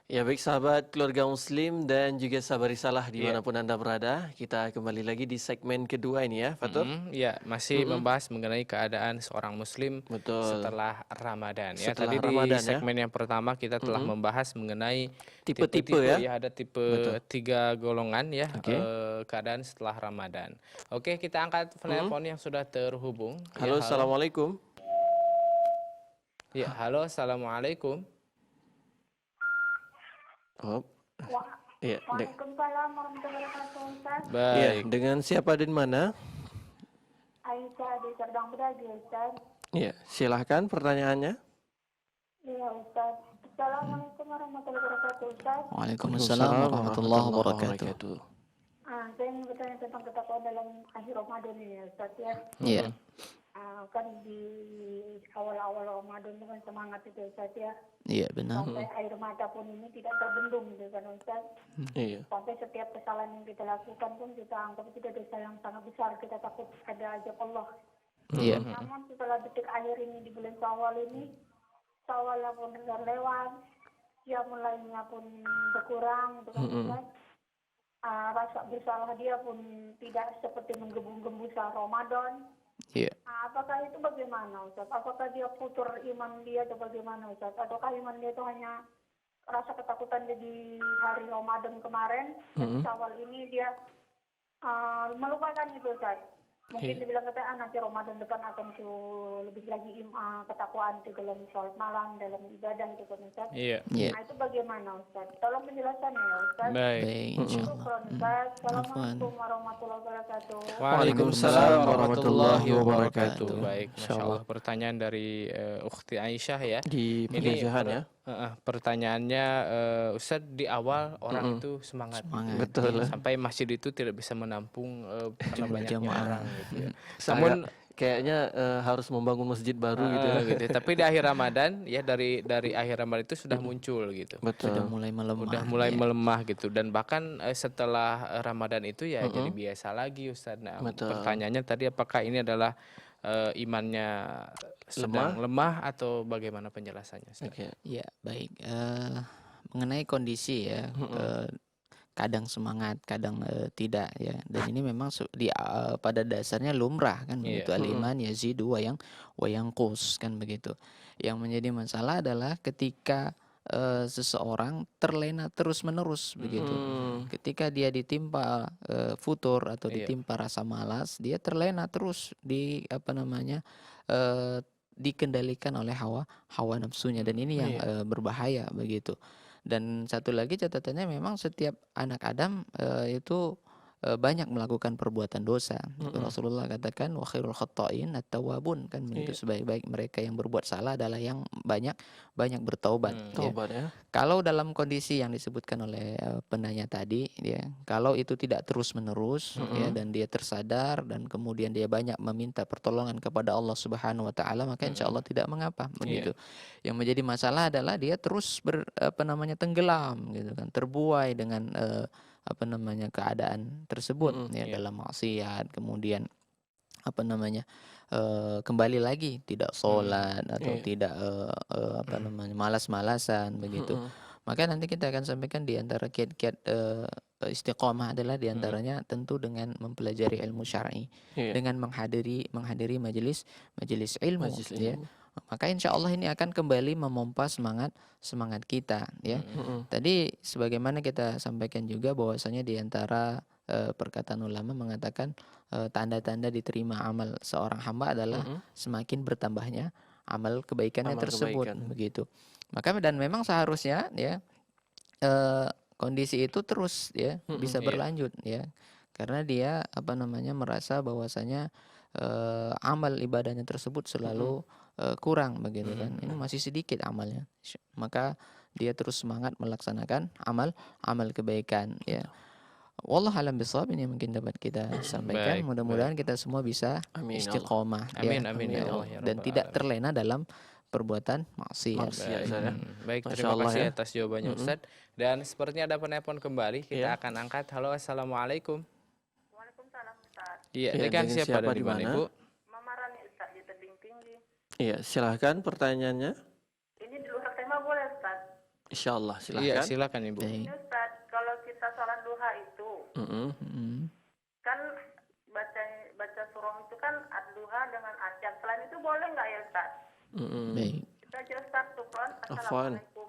Ya baik sahabat keluarga muslim dan juga sahabat risalah Iya. dimanapun Anda berada. Kita kembali lagi di segmen kedua ini ya Fatur. Ya, masih Mm-mm. membahas mengenai keadaan seorang muslim Betul. setelah Ramadan ya. Setelah Tadi di Ramadan ya. segmen yang pertama kita telah Mm-mm. membahas mengenai Tipe-tipe tipe-tipe ya. ya, ada tipe Betul. 3 golongan ya, Oke. keadaan setelah Ramadan. Oke, kita angkat Mm-mm. telepon yang sudah terhubung. Ya, Halo, halo. assalamualaikum. Ya, halo, assalamualaikum. Oh, iya. Waalaikumsalam warahmatullahi wabarakatuh, Ustaz. Iya, Baik. dengan siapa dan mana? Aisyah di Serdang Bedagai, Ustaz. Iya, silahkan pertanyaannya. Iya, Ustaz. Assalamualaikum warahmatullahi wabarakatuh, Ustaz. Waalaikumsalam warahmatullahi wabarakatuh. Saya ingin bertanya tentang ketakwaan dalam akhir Ramadan ini, ya, Ustaz, ya. Iya, Kan di awal-awal Ramadan itu kan semangat itu, Ustaz, ya. iya benar. Sampai air mata pun ini tidak terbendung, gitu kan, Ustaz. Iya. Sampai setiap kesalahan yang kita lakukan pun kita anggap itu dosa yang sangat besar. Kita takut ada azab Allah. Iya, Namun setelah detik akhir ini di bulan Syawal ini, Syawalnya pun sudah lewat, dia mulainya pun berkurang, gitu kan, Ustaz. Rasa bersalah dia pun tidak seperti menggebu-gebu saat Ramadan. iya. Apakah itu bagaimana, Ustaz? Apakah dia futur iman dia atau bagaimana, Ustaz? Ataukah iman dia itu hanya rasa ketakutan dia di hari Ramadan kemarin, dan Syawal ini dia melupakan itu, Ustaz? Mungkin dibilang kata nanti Ramadan depan akan lebih lagi ketakwaan di dalam sholat malam, dalam ibadah gitu kan, Ustaz. Iya. Iya. Itu bagaimana, Ustaz? Tolong penjelasannya ya, Ustaz. Baik. Baik, insyaallah. Syukran, Ustaz. Assalamualaikum warahmatullahi wabarakatuh. Waalaikumsalam warahmatullahi wabarakatuh. Baik, Masya Allah. Pertanyaan dari Ukhti Aisyah ya. Di penjajahan ya. Pertanyaannya, Ustaz, di awal orang itu semangat. Semangat. Betul. Sampai masjid itu tidak bisa menampung karena banyaknya jamaah. orang gitu ya. Namun Namun kayaknya harus membangun masjid baru gitu ya. gitu ya. Tapi di akhir Ramadan ya, dari akhir Ramadan itu sudah muncul gitu. Betul. Sudah mulai melemah. Udah mulai Iya. melemah gitu, dan bahkan setelah Ramadan itu ya jadi biasa lagi, Ustaz. Nah, Betul. pertanyaannya tadi, apakah ini adalah imannya sedang lemah atau bagaimana penjelasannya, Ustaz? Oke. Iya, baik. Mengenai kondisi ya, kadang semangat, kadang tidak ya. Dan ini memang pada dasarnya lumrah kan Iya. begitu. Al-iman yazidu wa yanqus kan begitu. Yang menjadi masalah adalah ketika seseorang terlena terus-menerus begitu. Ketika dia ditimpa futur atau ditimpa rasa malas, dia terlena terus dikendalikan oleh hawa nafsunya, dan ini yang berbahaya begitu. Dan satu lagi catatannya, memang setiap anak Adam itu banyak melakukan perbuatan dosa. Rasulullah katakan wa khairul khata'in at-tawwabun kan begitu. Sebaik-baik mereka yang berbuat salah adalah yang banyak bertaubat. Taubat ya. Kalau dalam kondisi yang disebutkan oleh penanya tadi ya, kalau itu tidak terus-menerus ya, dan dia tersadar dan kemudian dia banyak meminta pertolongan kepada Allah Subhanahu wa taala, maka insya Allah tidak mengapa begitu. Yang menjadi masalah adalah dia terus tenggelam gitu kan, terbuai dengan keadaan tersebut ya, dalam maksiat, kemudian kembali lagi tidak sholat atau tidak malas-malasan begitu. Maka nanti kita akan sampaikan di antara kiat-kiat istiqomah adalah diantaranya tentu dengan mempelajari ilmu syar'i, dengan menghadiri majelis ilmu ya. Maka insya Allah ini akan kembali memompa semangat kita ya. Tadi sebagaimana kita sampaikan juga bahwasanya di antara perkataan ulama mengatakan tanda-tanda diterima amal seorang hamba adalah semakin bertambahnya amal kebaikannya tersebut begitu. Maka dan memang seharusnya ya kondisi itu terus ya bisa berlanjut ya, karena dia merasa bahwasanya amal ibadahnya tersebut selalu kurang begitu kan, ini masih sedikit amalnya, maka dia terus semangat melaksanakan amal kebaikan ya. Wallah alam bisawab, ini mungkin dapat kita sampaikan. Mudah-mudahan kita semua bisa istiqomah Amin, ya, amin ya Allah ya dan Rabbal tidak Alamin. terlena dalam perbuatan maksiat. Baik, Masya terima Allah kasih ya. atas jawabannya Ustaz. Dan sepertinya ada penelpon kembali, kita akan angkat. Halo, assalamualaikum. Waalaikumsalam, Ustaz. Iya, Iya, dengan dengan siapa siapa dan di di mana, mana? Ibu? Mama Rani, Ustaz, di Tebing Tinggi. Iya, silahkan pertanyaannya. Ini di luar tema boleh, Ustaz? Insyaallah, Iya, silahkan. silakan Ibu. Baik. Ini Ustaz, kalau kita sholat duha itu Mm-mm. kan baca baca surah itu kan ad-duha dengan asyam. Selain itu boleh nggak ya Ustaz? Mm-mm. Baik. Kita aja Ustaz, syukran. Afwan. Assalamualaikum.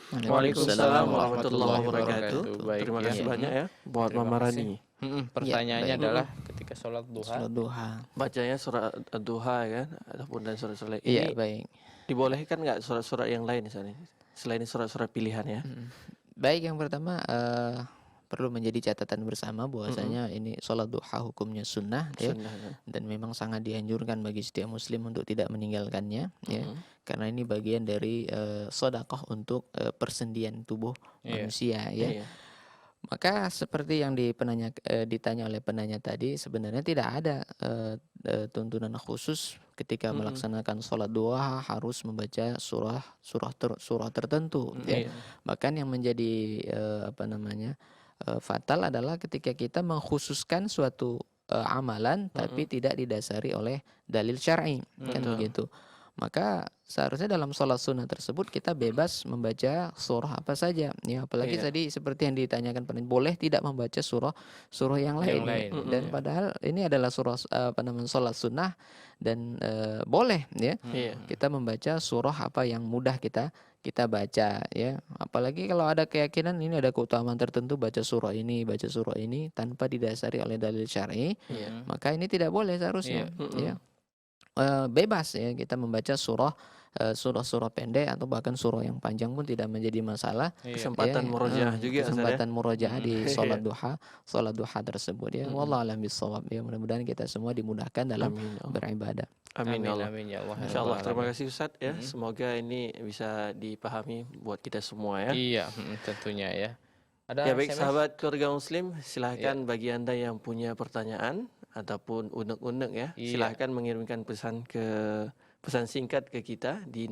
Waalaikumsalam warahmatullahi wabarakatuh. Baik, Terima ya. kasih banyak ya buat Terima Mama kasih. Rani. Pertanyaannya baik. adalah ketika sholat duha. Salat duha. Bacanya surat Ad-Duha kan ataupun dan surat-surat Iya, ini baik. dibolehkan nggak surat-surat yang lain misalnya selain surat-surat pilihan ya? Baik, yang pertama perlu menjadi catatan bersama bahwasanya ini sholat duha hukumnya sunnah ya, Sunnah kan? dan memang sangat dianjurkan bagi setiap muslim untuk tidak meninggalkannya ya, karena ini bagian dari sedekah untuk persendian tubuh Iya. manusia ya. Iya. Maka seperti yang ditanya oleh penanya tadi, sebenarnya tidak ada tuntunan khusus ketika melaksanakan sholat duha harus membaca surah tertentu ya. Iya. Bahkan yang menjadi fatal adalah ketika kita mengkhususkan suatu amalan tapi tidak didasari oleh dalil syar'i, kan Betul. begitu. Maka seharusnya dalam sholat sunnah tersebut kita bebas membaca surah apa saja ya, apalagi Iya. tadi seperti yang ditanyakan boleh tidak membaca surah yang lain, lain, dan padahal ini adalah surah sholat sunnah, dan boleh ya Iya. kita membaca surah apa yang mudah kita baca ya, apalagi kalau ada keyakinan ini ada keutamaan tertentu baca surah ini tanpa didasari oleh dalil syar'i, Iya. maka ini tidak boleh seharusnya ya. Bebas ya kita membaca surah pendek atau bahkan surah yang panjang pun tidak menjadi masalah. Kesempatan murojaah juga Ustaz ya? Kesempatan murojaah di Iya. sholat duha tersebut ya. Wallahu a'lam bishawab ya, mudah-mudahan kita semua dimudahkan dalam Amin ya Allah. beribadah. Amin ya Allah. Amin ya Allah. Insyaallah. Terima Alamin. kasih Ustaz ya. Semoga ini bisa dipahami buat kita semua ya. Iya, tentunya ya. Ada Ya baik SMS? sahabat keluarga muslim, silahkan bagi Anda yang punya pertanyaan ataupun unek-unek ya, Iya. silahkan mengirimkan pesan singkat ke kita di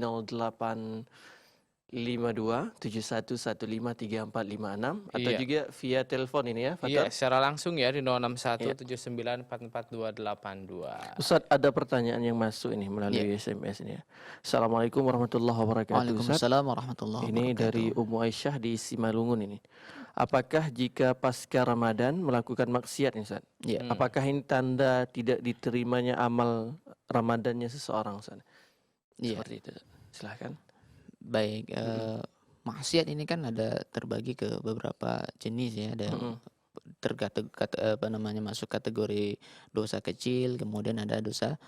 085271153456 atau Iya. juga via telepon ini ya, Iya, Fatar. secara langsung ya di 0617944282. Ustaz, ada pertanyaan yang masuk ini melalui SMS ini ya. Assalamualaikum warahmatullahi wabarakatuh. Ustaz. Waalaikumsalam warahmatullahi Ini wabarakatuh. dari Ummu Aisyah di Simalungun ini. Apakah jika pasca Ramadan melakukan maksiat nih Ustaz? Ya. Apakah ini tanda tidak diterimanya amal Ramadannya seseorang Ustaz? Iya. Seperti itu. Silahkan. Baik, maksiat ini kan ada terbagi ke beberapa jenis ya, ada yang masuk kategori dosa kecil, kemudian ada dosa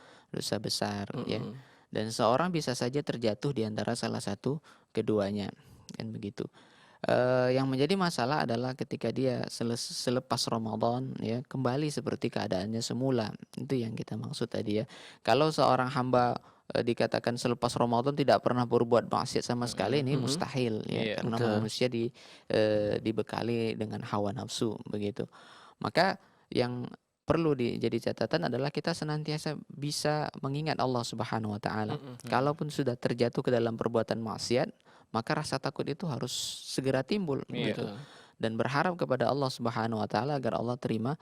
besar ya. Dan seorang bisa saja terjatuh di antara salah satu keduanya, kan begitu. Yang menjadi masalah adalah ketika dia selepas Ramadan ya kembali seperti keadaannya semula. Itu yang kita maksud tadi ya. Kalau seorang hamba dikatakan selepas Ramadan tidak pernah berbuat maksiat sama sekali, ini mustahil ya, Iya, karena betul. manusia dibekali dengan hawa nafsu begitu. Maka yang perlu jadi catatan adalah kita senantiasa bisa mengingat Allah Subhanahu wa taala. Kalaupun sudah terjatuh ke dalam perbuatan maksiat, maka rasa takut itu harus segera timbul Iya. gitu. Dan berharap kepada Allah Subhanahu wa taala agar Allah terima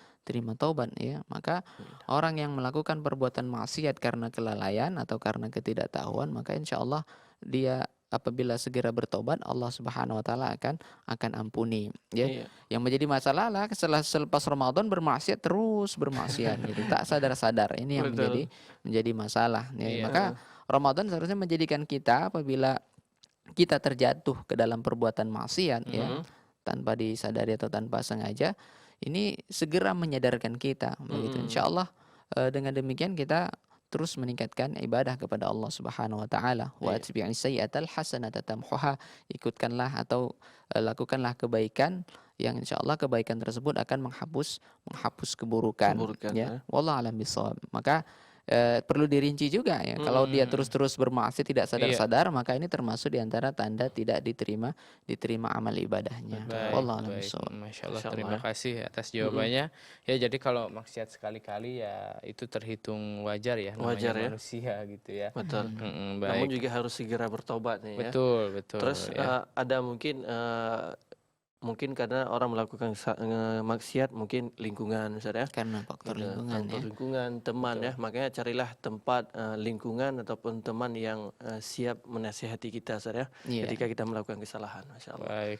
taubat ya. Maka orang yang melakukan perbuatan maksiat karena kelalaian atau karena ketidaktahuan, maka insya Allah dia apabila segera bertobat, Allah Subhanahu wa taala akan ampuni ya. Iya. Yang menjadi masalah lah selepas Ramadan bermaksiat gitu. Tak sadar-sadar. Ini yang Betul. menjadi masalah ya. Iya. Maka Ramadan seharusnya menjadikan kita apabila kita terjatuh ke dalam perbuatan maksiat ya, tanpa disadari atau tanpa sengaja, ini segera menyadarkan kita begitu. Insyaallah dengan demikian kita terus meningkatkan ibadah kepada Allah Subhanahu wa taala. Wa atbi'is sayyi'atal hasanata tamhuha. Ikutkanlah atau lakukanlah kebaikan yang insyaallah kebaikan tersebut akan menghapus keburukan ya. Wallahu a'lam bishawab. Maka perlu dirinci juga ya. Kalau dia terus-terus bermaksiat tidak sadar-sadar, maka ini termasuk diantara tanda tidak diterima amal ibadahnya. Wallahu a'lam Baik. bishawab. Masya Allah, Masya terima Allah. kasih atas jawabannya. Ya, jadi kalau maksiat sekali-kali ya itu terhitung wajar ya, namanya Wajar ya. manusia gitu ya. Betul. Namun Namun juga harus segera bertobat nih ya. betul Terus ya. ada mungkin mungkin karena orang melakukan maksiat, mungkin lingkungan, Ustaz ya. Karena faktor Gitu, lingkungan faktor ya. lingkungan, teman ya. Makanya carilah tempat lingkungan ataupun teman yang siap menasihati kita, Ustaz ya. Iya. Ketika kita melakukan kesalahan, Masya Allah. Baik.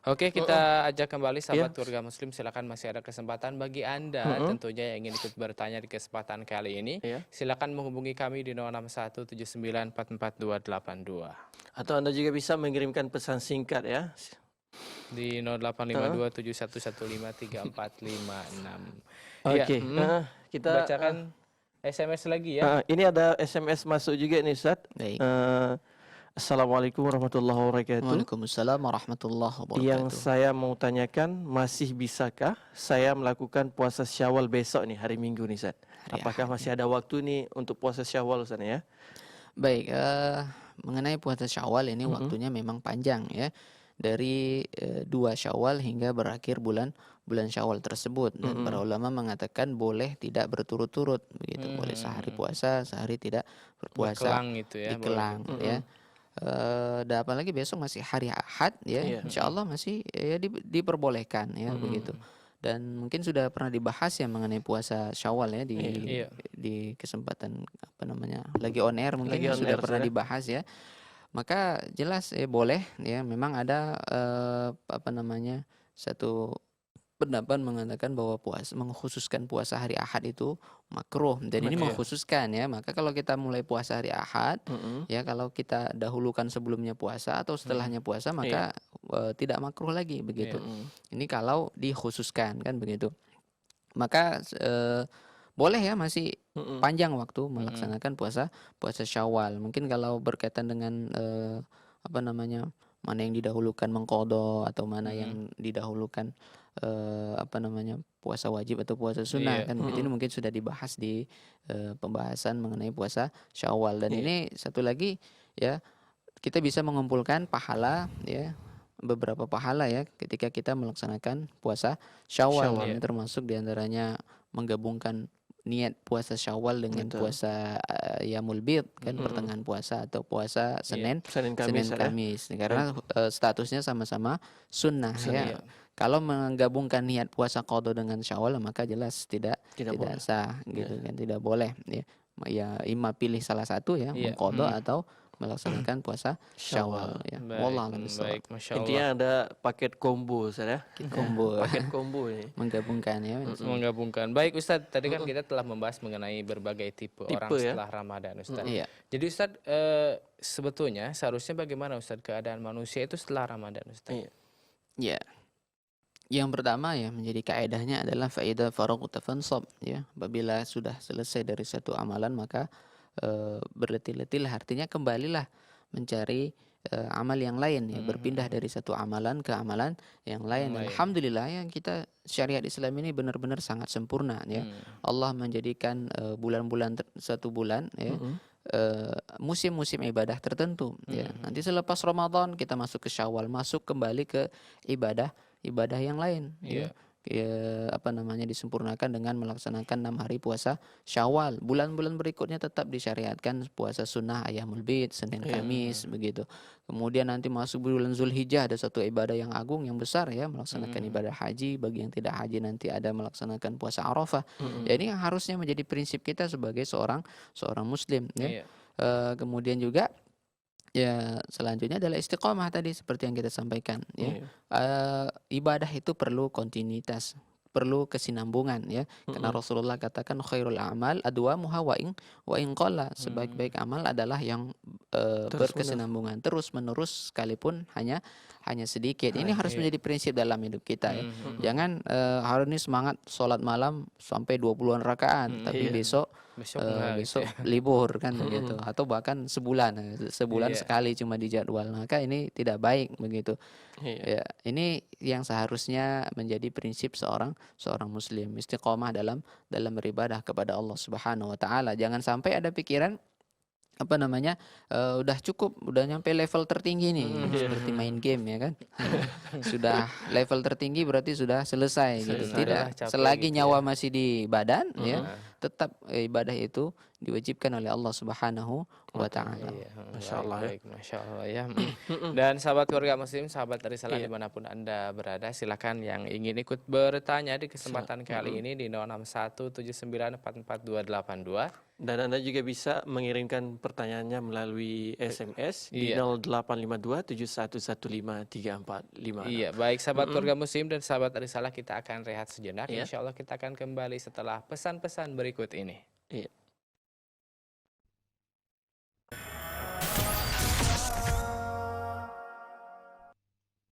Oke, kita ajak kembali sahabat Iya. keluarga muslim. Silakan, masih ada kesempatan bagi Anda tentunya yang ingin ikut bertanya di kesempatan kali ini. Iya. Silakan menghubungi kami di 06179444282 Atau Anda juga bisa mengirimkan pesan singkat ya. di 085271153456. Oke. Iya, Kita bacakan SMS lagi ya. ini ada SMS masuk juga nih, Ustaz. Baik. Assalamualaikum warahmatullahi wabarakatuh. Waalaikumsalam warahmatullahi Yang wabarakatuh. saya mau tanyakan, masih bisakah saya melakukan puasa Syawal besok nih, hari Minggu nih, Ustaz? Hari Apakah Ahad masih ada waktu nih untuk puasa Syawal, Ustaz ya? Baik, mengenai puasa Syawal ini waktunya memang panjang ya. Dari 2 Syawal hingga berakhir bulan Syawal tersebut, dan para ulama mengatakan boleh tidak berturut-turut begitu. Boleh sehari puasa, sehari tidak berpuasa. Berkelang itu ya. Dikelang ya. Dan apalagi besok masih hari Ahad ya. Iya. Insya Allah masih ya diperbolehkan ya begitu. Dan mungkin sudah pernah dibahas ya mengenai puasa Syawal ya Iya. di kesempatan apa namanya lagi on air mungkin Lagi on sudah air, pernah Ustaz ya. dibahas ya. Maka jelas boleh ya, memang ada apa namanya satu pendapat mengatakan bahwa mengkhususkan puasa hari Ahad itu makruh, dan ini Iya. mengkhususkan ya. Maka kalau kita mulai puasa hari Ahad ya, kalau kita dahulukan sebelumnya puasa atau setelahnya puasa, maka tidak makruh lagi begitu. Ini kalau dikhususkan kan begitu. Maka boleh ya, masih panjang waktu melaksanakan puasa Syawal. Mungkin kalau berkaitan dengan apa namanya, mana yang didahulukan mengqadha atau mana yang didahulukan apa namanya, puasa wajib atau puasa sunnah, Iya. kan ini mungkin sudah dibahas di pembahasan mengenai puasa Syawal. Dan ini satu lagi ya, kita bisa mengumpulkan pahala ya, beberapa pahala ya ketika kita melaksanakan puasa Syawal. Ini termasuk diantaranya menggabungkan niat puasa Syawal dengan Betul. puasa Yaumul Bid kan, pertengahan puasa atau puasa Senin Senin Kamis, ya. Kamis. Karena statusnya sama-sama sunnah ya. Iya. Kalau menggabungkan niat puasa qadha dengan Syawal, maka jelas tidak boleh. sah gitu kan, tidak boleh ya. Ya imma pilih salah satu ya, Iya. mengqadha atau melaksanakan puasa Syawal ya. Wallahu a'lam bishawab. Baik, Masya Allah. Intinya ada paket combo, Ustaz ya. Combo Paket combo ini. menggabungkan ya. Menggabungkan. Baik Ustadz, tadi kan kita telah membahas mengenai berbagai tipe orang ya. setelah Ramadan Ustadz. Iya. Jadi Ustadz, sebetulnya seharusnya bagaimana Ustadz keadaan manusia itu setelah Ramadan Ustadz? Iya. Ya. Yang pertama ya, menjadi kaedahnya adalah faida faraghta fansab ya. Apabila sudah selesai dari satu amalan, maka berletih-letihlah, artinya kembalilah mencari amal yang lain ya, berpindah dari satu amalan ke amalan yang lain. Lain. Alhamdulillah yang kita syariat Islam ini benar-benar sangat sempurna ya. Allah menjadikan bulan-bulan satu bulan ya, musim-musim ibadah tertentu ya. Nanti selepas Ramadan kita masuk ke Syawal, masuk kembali ke ibadah yang lain ya. Apa namanya, disempurnakan dengan melaksanakan 6 hari puasa Syawal. Bulan-bulan berikutnya tetap disyariatkan puasa sunnah Ayyamul Bid, Senin Kamis begitu. Kemudian nanti masuk bulan Zulhijjah, ada satu ibadah yang agung yang besar ya, melaksanakan ibadah haji. Bagi yang tidak haji nanti ada melaksanakan puasa Arafah. Ya, ini yang harusnya menjadi prinsip kita sebagai seorang muslim ya. Kemudian juga ya, selanjutnya adalah istiqomah tadi seperti yang kita sampaikan ya. Ibadah itu perlu kontinuitas, perlu kesinambungan ya. Karena Rasulullah katakan khairul a'mal adwamuha wa in qalla. Sebaik-baik amal adalah yang berkesinambungan terus menerus, sekalipun hanya sedikit. Ini harus menjadi prinsip dalam hidup kita ya. Jangan hari ini semangat sholat malam sampai 20-an rakaat, tapi besok libur kan begitu, atau bahkan sebulan sekali cuma dijadwal. Maka ini tidak baik begitu. Ya, ini yang seharusnya menjadi prinsip seorang muslim, istiqomah dalam beribadah kepada Allah Subhanahu wa taala. Jangan sampai ada pikiran apa namanya, udah cukup, udah nyampe level tertinggi nih, seperti main game ya kan. Sudah level tertinggi berarti sudah selesai gitu. Tidak, capek selagi gitu nyawa masih di badan ya, tetap ibadah itu diwajibkan oleh Allah Subhanahu wa taala. Iya, Masya Allah ya. baik, Masya Allah ya. Dan sahabat keluarga muslim, sahabat Risalah dimanapun Anda berada, silakan yang ingin ikut bertanya di kesempatan kali ini di 0617944282. Dan Anda juga bisa mengirimkan pertanyaannya melalui SMS di Iya. 085271153455. Iya, baik sahabat keluarga muslim dan sahabat Risalah, kita akan rehat sejenak. Iya. Insya Allah kita akan kembali setelah pesan-pesan berikut ini. Iya.